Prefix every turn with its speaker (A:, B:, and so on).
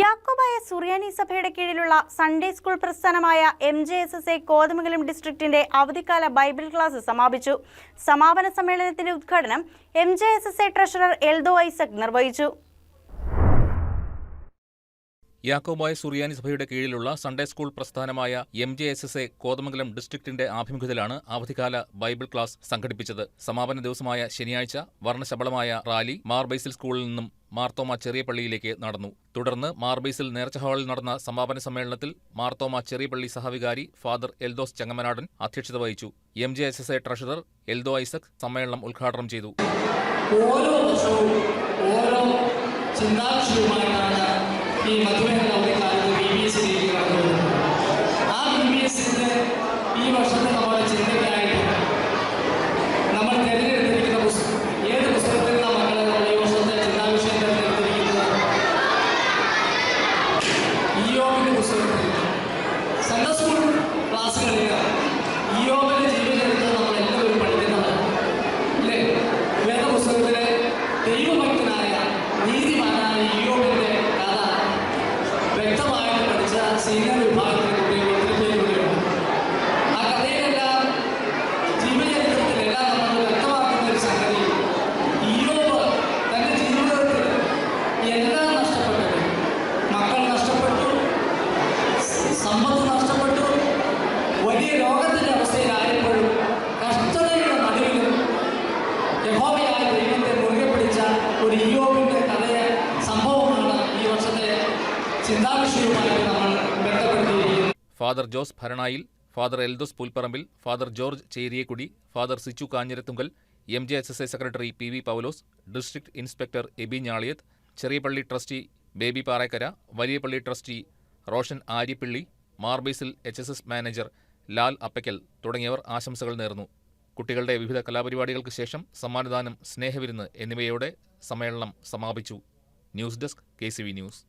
A: യാക്കോബായ സുറിയാനി സഭയുടെ കീഴിലുള്ള Sunday school പ്രസ്ഥാനമായ MJSSA Kothamangalam ഡിസ്ട്രിക്റ്റിന്റെ അവധിക്കാല ബൈബിൾ ക്ലാസ് സമാപിച്ചു. സമാപന സമ്മേളനത്തിന്റെ ഉദ്ഘാടനം MJSSA ട്രഷറർ എൽദോ ഐസക് നിർവഹിച്ചു.
B: യാക്കോബായ സുറിയാനി സഭയുടെ കീഴിലുള്ള സൺഡേ സ്കൂൾ പ്രസ്ഥാനമായ MJSSA കോതമംഗലം ഡിസ്ട്രിക്റ്റിന്റെ ആഭിമുഖ്യത്തിലാണ് അവധിക്കാല ബൈബിൾ ക്ലാസ് സംഘടിപ്പിച്ചത്. സമാപന ദിവസമായ ശനിയാഴ്ച വർണ്ണശബളമായ റാലി മാർബൈസിൽ സ്കൂളിൽ നിന്നും മാർത്തോമ ചെറിയ പള്ളിയിലേക്ക് നടന്നു. തുടർന്ന് മാർബൈസിൽ നേർച്ച ഹാളിൽ നടന്ന സമാപന സമ്മേളനത്തിൽ മാർത്തോമ ചെറിയ പള്ളി സഹവികാരി ഫാദർ എൽദോസ് ചങ്ങമനാടൻ അധ്യക്ഷത വഹിച്ചു. MJSSA ട്രഷറർ എൽദോ ഐസക് സമ്മേളനം ഉദ്ഘാടനം ചെയ്തു.
C: ഓരോ വർഷവും ഓരോ ചിന്താവിഷയവുമായിട്ടാണ് ഈ മധുമേഖല അവധിക്കാലത്ത് BBS നടക്കുന്നത്. ആ BBSന്റെ ഈ വർഷത്തെ നമ്മുടെ ചിന്തയ്ക്കായിട്ട് നമ്മൾ തിരഞ്ഞെടുത്തിരിക്കുന്ന ഏത് പുസ്തകത്തിൽ മക്കളെ നമ്മൾ ഈ വർഷത്തെ ചിന്താവിഷയം തിരഞ്ഞെടുത്തിരിക്കുന്നത് ഇയ്യോബിന്റെ പുസ്തകത്തിൽ സൺഡേ സ്കൂൾ ക്ലാസ്സുകളിൽ ഇയ്യോബിന്റെ ജീവചരിത്രം നമ്മൾ എല്ലാവരും പഠിക്കുന്നതാണ് അല്ലേ? വേദപുസ്തകത്തിലെ ദൈവഭക്തനായ നീതിമാനായ ഇയ്യോബിന്റെ കഥ വ്യക്തമായിട്ട് പഠിച്ച സീനിയർ വിഭാഗത്തിലെ കുട്ടികൾ ഒത്തിരി പേരുണ്ട്. ആ കഥയിലെല്ലാം ജീവചരിത്രത്തിലെല്ലാം നമ്മൾ വ്യക്തമാക്കുന്ന ഒരു സംഗതി, ഇയ്യോബ് തന്റെ ജീവിതത്തിൽ എല്ലാം നഷ്ടപ്പെട്ടു. മക്കൾ നഷ്ടപ്പെട്ടു, സമ്പത്ത് നഷ്ടപ്പെട്ടു, വലിയ രോഗത്തിന്റെ അവസ്ഥയിലായപ്പോഴും കഷ്ടതയുടെ നടുവിലും യഹോവയായ ദൈവത്തെ മുറുകെ പിടിച്ച ഒരു ഇയ്യോബിന്റെ കഥയെ സംഭവമാണ് ഈ വർഷത്തെ ചിന്താവിഷയവുമായിട്ട് നമ്മൾ ബന്ധപ്പെടുത്തിയിരിക്കുന്നത്.
B: Father Jose Bharanayil, Father Eldhose Pulparambil, Father George Cheriyakudi, Father Sichu Kanjirathungal, MJSSA secretary PV Paulose, district inspector Eby Njaliyath, Cheriyapalli trustee Baby Parekkara, Valiyapalli trustee Roshan Aryappilly, Mar Basil HSS manager Lal Appaykkal തുടങ്ങിയവർ ആശംസകൾ നേർന്നു. കുട്ടികളുടെ വിവിധ കലാപരിപാടികൾക്ക് ശേഷം സമ്മാനദാനം, സ്നേഹവിരുന്ന് എന്നിവയോടെ സമ്മേളനം സമാപിച്ചു. News desk KCV news.